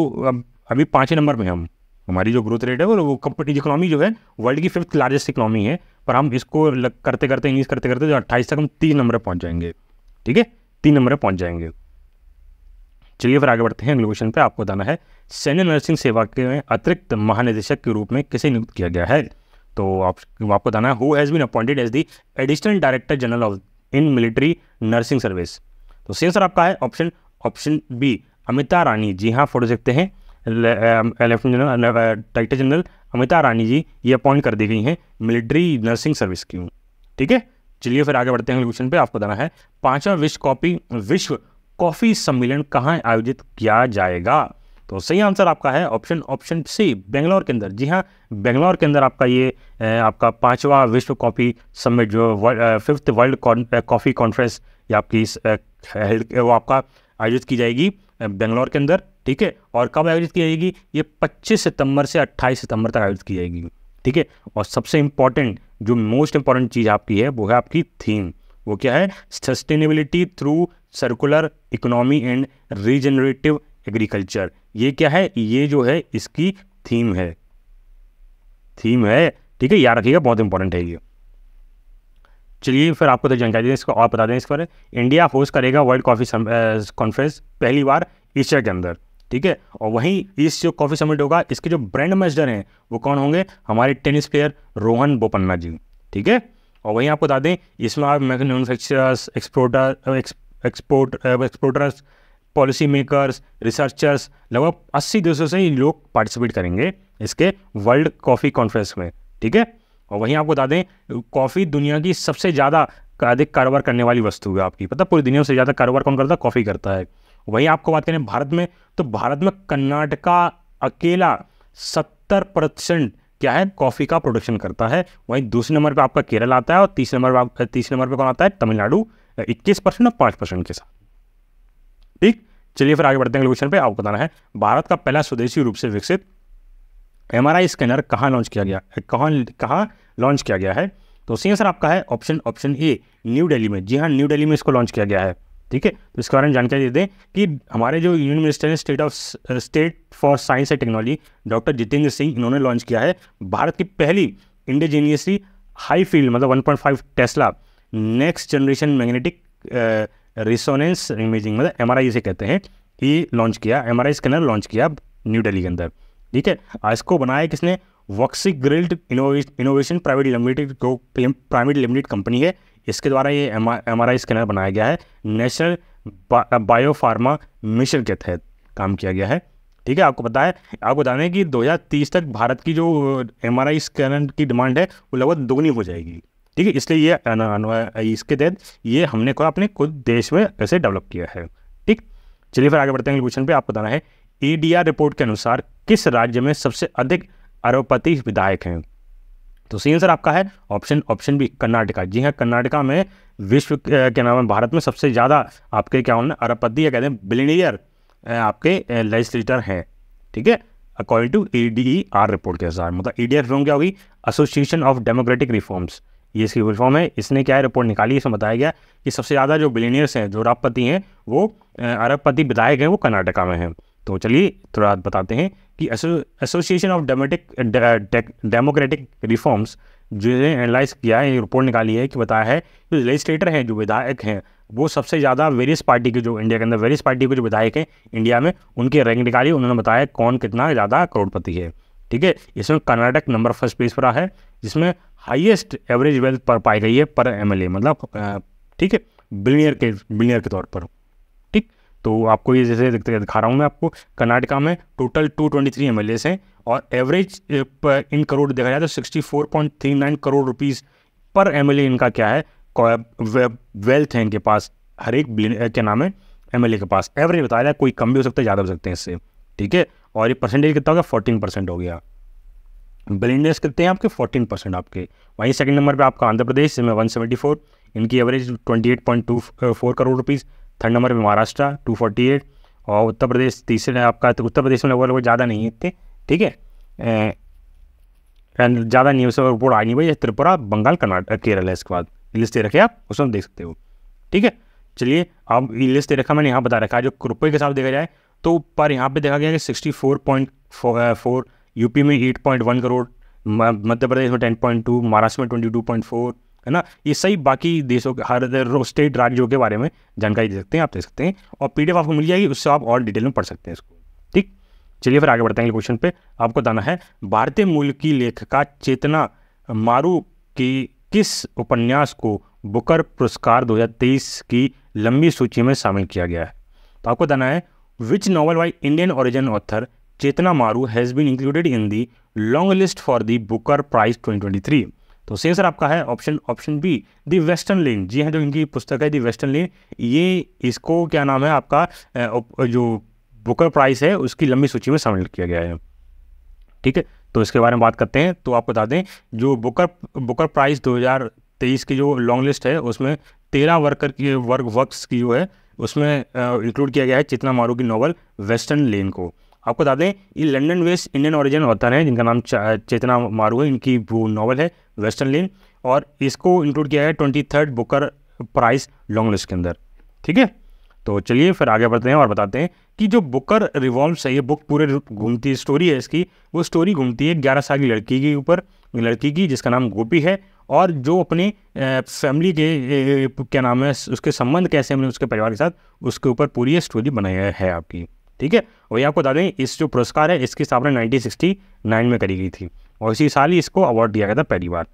अभी 5वें नंबर पे हम, हमारी जो ग्रोथ रेट है वो कंपनी इकोनॉमी जो है वर्ल्ड की 5th लार्जेस्ट इकोनॉमी है, पर हम इसको करते करते इंक्रीज करते करते जो 28 तक हम 3 नंबर पर पहुँच जाएंगे। ठीक है, 3 नंबर पर पहुँच जाएंगे। चलिए फिर आगे बढ़ते हैं। अगले क्वेश्चन पे आपको बताना है सैन्य नर्सिंग सेवा के अतिरिक्त महानिदेशक के रूप में किसे नियुक्त किया गया है। तो आपको बताना है who has been appointed as the additional director general of in military nursing service. तो सही आंसर आपका है ऑप्शन बी अमिता रानी। जी हाँ, फोटो देखते हैं, lieutenant general director general Amita Rani ji ये अपॉइंट कर दी गई हैं मिलिट्री नर्सिंग सर्विस की। ठीक है, चलिए फिर आगे बढ़ते हैं अगले क्वेश्चन पे। आपको बताना है 5वां विश्व कॉफ़ी सम्मेलन कहाँ आयोजित किया जाएगा। तो सही आंसर आपका है ऑप्शन सी बेंगलोर के अंदर। जी हाँ, बेंगलोर के अंदर आपका ये आपका 5वां विश्व कॉफ़ी समिट जो 5th वर्ल्ड कॉफ़ी कॉन्फ्रेंस ये आपकी वो आपका आयोजित की जाएगी बेंगलोर के अंदर। ठीक है, और कब आयोजित की जाएगी, ये 25 सितंबर से 28 सितंबर तक आयोजित की जाएगी। ठीक है, और सबसे इम्पॉर्टेंट जो मोस्ट इम्पॉर्टेंट चीज़ आपकी है वो है आपकी थीम। वो क्या है, sustainability through circular economy and regenerative agriculture. ये क्या है, ये जो है इसकी थीम है। ठीक है, याद रखिएगा, बहुत इंपॉर्टेंट है ये। चलिए फिर आपको तो जानकारी दें इसको और बता दें। इस पर इंडिया होस्ट करेगा वर्ल्ड कॉफ़ी कॉन्फ्रेंस पहली बार एशिया के अंदर। ठीक है, और वहीं इस जो कॉफ़ी समिट होगा इसके जो ब्रांड एम्बेसडर हैं वो कौन होंगे, हमारे टेनिस प्लेयर रोहन बोपन्ना जी। ठीक है, और वहीं आपको बता दें इसमें आप manufacturers, exporters, policy makers, researchers, लगभग 80 देशों से लोग पार्टिसिपेट करेंगे इसके वर्ल्ड कॉफ़ी कॉन्फ्रेंस में। ठीक है, और वहीं आपको बता दें कॉफ़ी दुनिया की सबसे ज़्यादा अधिक कारोबार करने वाली वस्तु है आपकी। पता पूरी दुनिया में सबसे ज़्यादा कारोबार कौन करता है, कॉफ़ी करता है। वहीं आपको बात करें भारत में, तो भारत में कर्नाटका अकेला 70% क्या है, कॉफ़ी का प्रोडक्शन करता है। वहीं दूसरे नंबर पे आपका केरल आता है और तीसरे नंबर पे कौन आता है, तमिलनाडु 21% और 5% के साथ। ठीक, चलिए फिर आगे बढ़ते हैं क्वेश्चन पे। आपको बताना है भारत का पहला स्वदेशी रूप से विकसित MRI स्कैनर कहाँ लॉन्च किया गया है। तो सही आंसर आपका है ऑप्शन ए न्यू दिल्ली में। जी हाँ, न्यू दिल्ली में इसको लॉन्च किया गया है। ठीक है, तो इसके बारे में जानकारी दे दें कि हमारे जो यूनियन मिनिस्टर हैं state for science and technology doctor Jitendra Singh, इन्होंने लॉन्च किया है भारत की पहली इंडिजीनियसली हाई फील्ड मतलब 1.5 tesla next generation magnetic resonance imaging मतलब MRI इसे कहते हैं, ये लॉन्च किया, MRI स्कैनर लॉन्च किया न्यू दिल्ली के अंदर। ठीक है, इसको बनाया किसने, Voxelgrids innovation private limited company है। इसके द्वारा ये MRI स्कैनर बनाया गया है, नेशनल बायोफार्मा मिशन के तहत काम किया गया है। ठीक है, आपको बताना है कि 2030 तक भारत की जो MRI स्कैनर की डिमांड है वो लगभग दोगुनी हो जाएगी। ठीक है, इसलिए ये इसके तहत ये हमने को अपने खुद देश में ऐसे डेवलप किया है। ठीक, चलिए फिर आगे बढ़ते हैं क्वेश्चन पे। आपको बताना है ADR रिपोर्ट के अनुसार किस राज्य में सबसे अधिक अरबपति विधायक हैं। तो सही आंसर आपका है ऑप्शन बी कर्नाटका। जी हाँ, कर्नाटका में विश्व के नाम है भारत में सबसे ज़्यादा आपके क्या होना अरबपति या कहते हैं बिलियनियर आपके लेजिस्लेटर हैं। ठीक है, अकॉर्डिंग टू ADR रिपोर्ट के अनुसार। मतलब ADR रिफॉर्म क्या होगी, एसोसिएशन ऑफ डेमोक्रेटिक रिफॉर्म्स, ये इसकी रिफॉर्म है। इसने क्या है रिपोर्ट निकाली, इसमें बताया गया कि सबसे ज़्यादा जो बिलियनियर्स हैं, जो अरबपति हैं, वो अरबपति विधायक हैं, वो कर्नाटका में हैं। तो चलिए थोड़ा बताते हैं कि एसोसिएशन ऑफ डेमोक्रेटिक रिफॉर्म्स जो एनालाइज किया है, रिपोर्ट निकाली है कि बताया है कि लेजिस्लेटर हैं, जो विधायक हैं, वो सबसे ज़्यादा वेरियस पार्टी के जो इंडिया के अंदर वेरियस पार्टी के जो विधायक हैं इंडिया में, उनकी रैंक निकाली, उन्होंने बताया कौन कितना ज़्यादा करोड़पति है। ठीक है, इसमें कर्नाटक नंबर 1 पेज पर है, जिसमें हाईएस्ट एवरेज वेल्थ पर पाई गई है पर MLA, मतलब ठीक है बिलियनियर के तौर पर। ठीक, तो आपको ये जैसे दिखा रहा हूँ मैं आपको, कर्नाटका में टोटल 223 MLAs हैं और एवरेज इन करोड़ देखा जाए तो 64.39 करोड़ रुपीज़ पर MLA इनका क्या है वेल्थ है इनके पास, हर एक क्या नाम है MLA के पास। एवरेज बताया जाए, कोई कम भी हो सकता है, ज़्यादा हो सकते हैं इससे। ठीक है, और ये परसेंटेज कितना हो गया, 14% हो गया। बिलियनियर्स कितने हैं आपके, 14% आपके। वहीं सेकंड नंबर पे आपका आंध्र प्रदेश, इसमें 174, इनकी average 28.24 crore rupees. Third number पे महाराष्ट्र 248 और उत्तर प्रदेश तीसरे आपका। तो उत्तर प्रदेश में लगभग ज़्यादा नहीं है इतने। ठीक है, ज़्यादा न्यूज़ रिपोर्ट आ नहीं भाई, त्रिपुरा, बंगाल, कर्नाटक, केरल है। इसके बाद लिस्ट दे रखे आप, उसमें देख सकते हो। ठीक है, चलिए अब ये लिस्ट दे रखा मैंने यहाँ बता रखा है। जो रुपये के हिसाब देखा जाए तो ऊपर यहाँ पे देखा गया कि 64.4, यूपी में 8.1 करोड़, मध्य प्रदेश में 10.2, महाराष्ट्र में 22.4, है ना। ये सही बाकी देशों के हर स्टेट राज्यों के बारे में जानकारी दे सकते हैं, आप दे सकते हैं, और PDF आपको मिल जाएगी, उससे आप और डिटेल में पढ़ सकते हैं इसको। ठीक, चलिए फिर आगे बढ़ते हैं क्वेश्चन पे। आपको बताना है भारतीय मूल की लेखिका चेतना मारू की किस उपन्यास को बुकर पुरस्कार 2023 की लंबी सूची में शामिल किया गया है। तो आपको बताना है which novel by Indian origin author Chetna Maru has been included in the long list for the Booker prize 2023। तो सही आंसर आपका है option B, the western lane. जी हाँ, जो इनकी पुस्तक है दी वेस्टर्न लेन, ये इसको क्या नाम है आपका जो बुकर प्राइज है उसकी लंबी सूची में शामिल किया गया है। ठीक है, तो इसके बारे में बात करते हैं। तो आपको बता दें जो बुकर प्राइज 2023 की जो लॉन्ग लिस्ट है उसमें 13 वर्क्स की जो है उसमें इंक्लूड किया गया है चेतना मारू की नॉवल वेस्टर्न लेन को। आपको बता दें ये London based Indian origin author हैं जिनका नाम चेतना मारू है, इनकी वो नॉवल है वेस्टर्न लेन, और इसको इंक्लूड किया है 23rd Booker prize long list के अंदर। ठीक है, तो चलिए फिर आगे बढ़ते हैं और बताते हैं कि जो बुकर रिवॉल्व्स है, ये बुक पूरे घूमती स्टोरी है इसकी, वो स्टोरी घूमती है 11 साल की लड़की के ऊपर, लड़की की जिसका नाम गोपी है, और जो अपने फैमिली के क्या नाम है उसके संबंध कैसे हैं उसके परिवार के साथ, उसके ऊपर पूरी ये स्टोरी बनाई है आपकी। ठीक है, वही आपको बता दें इस जो पुरस्कार है इसकी स्थापना 1969 में करी गई थी, और इसी साल ही इसको अवार्ड दिया गया था पहली बार।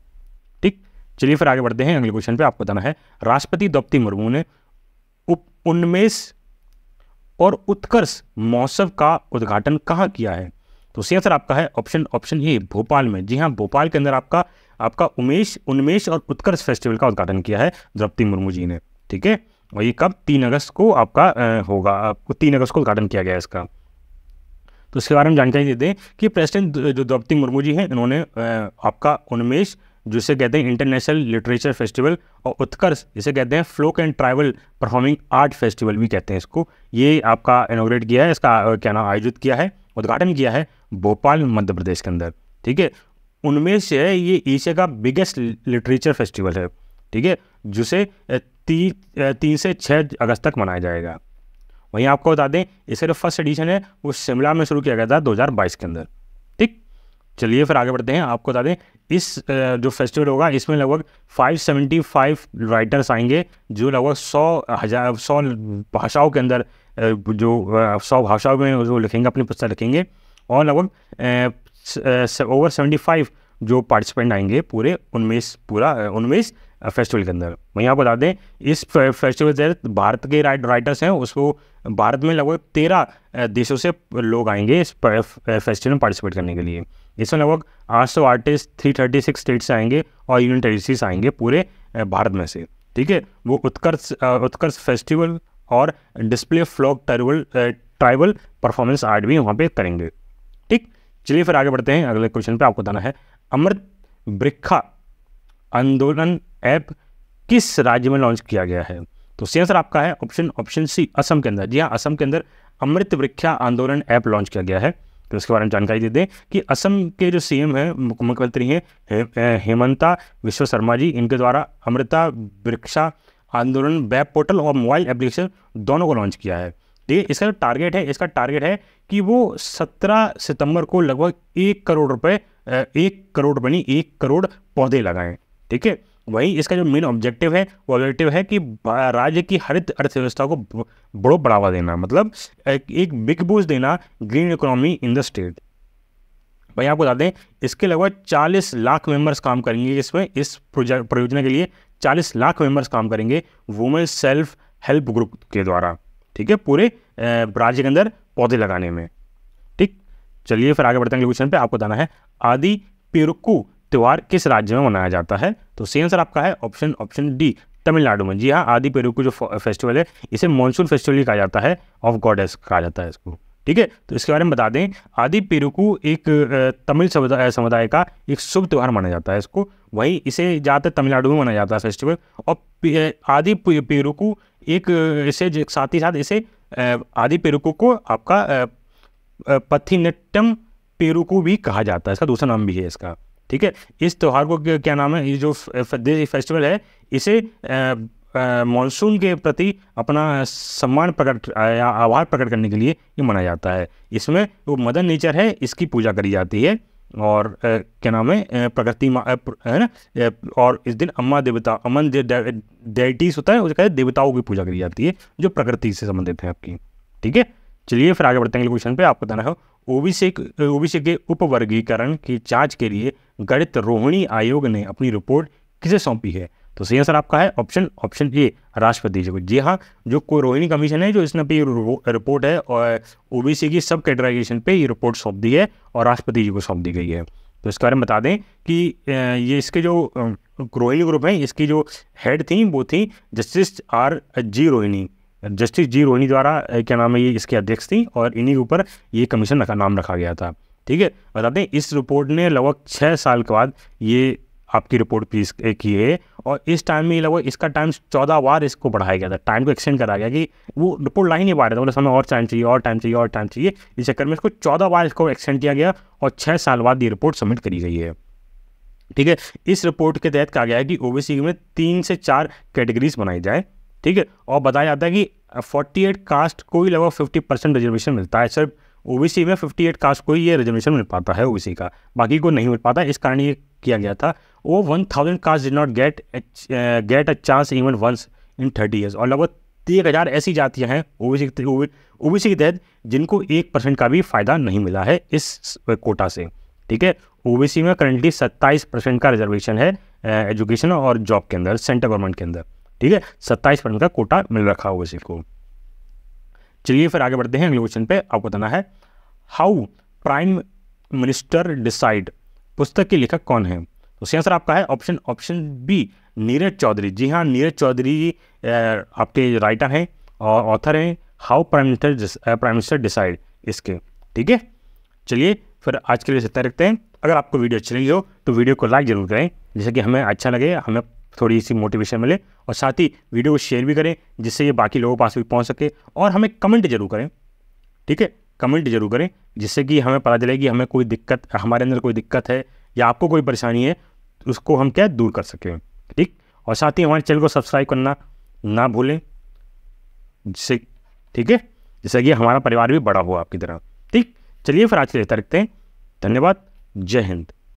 ठीक, चलिए फिर आगे बढ़ते हैं अगले क्वेश्चन पे। आपको बताना है राष्ट्रपति द्रौपदी मुर्मू ने उन्मेष और उत्कर्ष महोत्सव का उद्घाटन कहाँ किया है। तो सही आंसर आपका है ऑप्शन ए, भोपाल में। जी हाँ, भोपाल के अंदर आपका उन्मेष और उत्कर्ष फेस्टिवल का उद्घाटन किया है द्रौपदी मुर्मू जी ने। ठीक है, और ये कब 3 अगस्त को आपका होगा, आपको 3 अगस्त को उद्घाटन किया गया है इसका। तो इसके बारे में जानकारी दे दें कि प्रेसिडेंट जो द्रौपदी मुर्मू जी हैं इन्होंने आपका उन्मेष जिसे कहते हैं इंटरनेशनल लिटरेचर फेस्टिवल, और उत्कर्ष जिसे कहते हैं folk and tribal performing art festival भी कहते हैं इसको, ये आपका इनॉग्रेट किया है, इसका क्या नाम आयोजित किया है, उद्घाटन किया है भोपाल मध्य प्रदेश के अंदर। ठीक है, उनमें से ये एशिया का बिगेस्ट लिटरेचर फेस्टिवल है। ठीक है, जिसे 3 से 6 अगस्त तक मनाया जाएगा। वहीं आपको बता दें इसका जो फर्स्ट एडिशन है वो शिमला में शुरू किया गया था 2022 के अंदर। ठीक, चलिए फिर आगे बढ़ते हैं। आपको बता दें इस जो फेस्टिवल होगा इसमें लगभग 575 राइटर्स आएंगे जो लगभग 100 भाषाओं के अंदर जो 100 भाषाओं में जो लिखेंगे, अपनी पुस्तक लिखेंगे, और लगभग ओवर 75 जो पार्टिसिपेंट आएंगे पूरे उन्मेष फेस्टिवल के अंदर। वहीं आपको बता दें इस फेस्टिवल के तहत भारत के राइटर्स हैं उसको भारत में लगभग 13 देशों से लोग आएंगे इस फेस्टिवल में पार्टिसिपेट करने के लिए। इसमें लगभग 800 आर्टिस्ट 336 स्टेट से आएंगे और यूनियन टेरिटरीज आएंगे पूरे भारत में से। ठीक है, वो उत्कर्ष फेस्टिवल और display folk tribal performance art भी वहाँ पे करेंगे। ठीक, चलिए फिर आगे बढ़ते हैं अगले क्वेश्चन पे। आपको बताना है अमृत वृक्षा आंदोलन ऐप किस राज्य में लॉन्च किया गया है। तो सही आंसर आपका है ऑप्शन सी, असम के अंदर। जी हाँ, असम के अंदर अमृत वृक्षा आंदोलन ऐप लॉन्च किया गया है। तो इसके बारे में जानकारी दे दें कि असम के जो CM हैं मुख्यमंत्री हैं हेमंता विश्व शर्मा जी, इनके द्वारा अमृता वृक्षा आंदोलन वेब पोर्टल और मोबाइल एप्लीकेशन दोनों को लॉन्च किया है। ठीक है, इसका जो टारगेट है कि वो 17 सितंबर को लगभग 1 करोड़ पौधे लगाएं। ठीक है, वहीं इसका जो मेन ऑब्जेक्टिव है वो ऑब्जेक्टिव है कि राज्य की हरित अर्थव्यवस्था को बड़ो बढ़ावा देना, मतलब एक बिग बूस्ट देना green economy in the state. भाई आपको बता दें इसके लगभग 40 लाख मेंबर्स काम करेंगे इसमें, इस परियोजना के लिए 40 लाख मेंबर्स काम करेंगे वुमेन सेल्फ हेल्प ग्रुप के द्वारा। ठीक है, पूरे राज्य के अंदर पौधे लगाने में। ठीक, चलिए फिर आगे बढ़ते हैं क्वेश्चन पे। आपको बताना है आदि पेरुक्कू त्यौहार किस राज्य में मनाया जाता है। तो सही आंसर आपका है ऑप्शन डी, तमिलनाडु में। जी हाँ, आदि पेरुक्कू जो फेस्टिवल है इसे मानसून फेस्टिवल कहा जाता है, ऑफ गॉडेस कहा जाता है इसको। ठीक है, तो इसके बारे में बता दें आदि पेरुक्कू एक तमिल समुदाय का एक शुभ त्यौहार माना जाता है इसको, वहीं इसे ज़्यादातर तमिलनाडु में मनाया जाता है फेस्टिवल। और आदि पेरुक्कू एक इसे साथ ही साथ इसे आदि पेरुक्कू को आपका पथिनेट्टम पेरुक्कू भी कहा जाता है, इसका दूसरा नाम भी है इसका। ठीक है। इस त्यौहार को क्या नाम है, ये जो फेस्टिवल है, इसे मानसून के प्रति अपना सम्मान प्रकट या आभार प्रकट करने के लिए ये मनाया जाता है। इसमें वो मदर नेचर है, इसकी पूजा करी जाती है, और क्या नाम है, प्रकृति है ना, और इस दिन अम्मा देवता, अमन डेटीज होता है, उसका देवताओं की पूजा करी जाती है जो प्रकृति से संबंधित है आपकी। ठीक है, चलिए फिर आगे बढ़ते हैं अगले क्वेश्चन पे। आपको बताना है ओबीसी के उपवर्गीकरण की जांच के लिए गणित रोहिणी आयोग ने अपनी रिपोर्ट किसे सौंपी है? तो सही आंसर आपका है ऑप्शन ए, राष्ट्रपति जी को। जी हाँ, जो कोई रोहिणी कमीशन है जो इसने पे रिपोर्ट है और ओबीसी की सब कैटेगराइजेशन पे ये रिपोर्ट सौंप दी है और राष्ट्रपति जी को सौंप दी गई है। तो इसके बारे में बता दें कि ये इसके जो रोहिणी ग्रुप है, इसकी जो हेड थी वो थी जस्टिस जी रोहिणी द्वारा क्या नाम है, ये इसके अध्यक्ष थी और इन्हीं के ऊपर ये कमीशन का नाम रखा गया था। ठीक है, बताते हैं इस रिपोर्ट ने लगभग 6 साल के बाद ये आपकी रिपोर्ट पेश की है, और इस टाइम में लगभग इसका टाइम 14 बार इसको बढ़ाया गया था, टाइम को एक्सटेंड करा गया कि वो रिपोर्ट ला ही नहीं पा रहा था, मतलब हमें और टाइम चाहिए और टाइम चाहिए और टाइम चाहिए। इस चक्कर में इसको 14 बार इसको एक्सटेंड किया गया और 6 साल बाद ये रिपोर्ट सबमिट करी गई है। ठीक है, इस रिपोर्ट के तहत कहा गया है कि ओबीसी में 3 से 4 कैटेगरीज बनाई जाए। ठीक है, और बताया जाता है कि 48 कास्ट को ही लगभग 50% रिजर्वेशन मिलता है। सिर्फ ओबीसी में 58 कास्ट को ही ये रिजर्वेशन मिल पाता है ओबीसी का, बाकी को नहीं मिल पाता। इस कारण ये किया गया था। वो 1000 caste did not get a chance even once in 30 years, और लगभग 3000 ऐसी जातियां हैं ओबीसी के तहत जिनको 1% का भी फायदा नहीं मिला है इस कोटा से। ठीक है, ओबीसी में करंटली 27% का रिजर्वेशन है एजुकेशन और जॉब के अंदर, सेंट्रल गवर्नमेंट के अंदर। ठीक है, 27% का कोटा मिल रखा है ओबीसी को। चलिए फिर आगे बढ़ते हैं अगले क्वेश्चन पे। आपको बताना है हाउ प्राइम मिनिस्टर डिसाइड, पुस्तक के लेखक कौन है? तो सही आंसर आपका है ऑप्शन बी, नीरज चौधरी। जी हाँ, नीरज चौधरी आपके राइटर हैं और ऑथर हैं हाउ प्राइम मिनिस्टर डिसाइड इसके। ठीक है, चलिए फिर आज के लिए इतना रखते हैं। अगर आपको वीडियो अच्छी लगी हो तो वीडियो को लाइक जरूर करें, जैसे कि हमें अच्छा लगे, हमें थोड़ी सी मोटिवेशन मिले, और साथ ही वीडियो को शेयर भी करें जिससे ये बाकी लोगों के पास भी पहुंच सके, और हमें कमेंट जरूर करें। ठीक है, कमेंट जरूर करें जिससे कि हमें पता चले कि हमें कोई दिक्कत, हमारे अंदर कोई दिक्कत है या आपको कोई परेशानी है, उसको हम क्या दूर कर सकें। ठीक, और साथ ही हमारे चैनल को सब्सक्राइब करना ना भूलें, जिससे ठीक है, जिससे कि हमारा परिवार भी बड़ा हो आपकी तरह। ठीक, चलिए फिर आज के लिए रखते हैं। धन्यवाद, जय हिंद।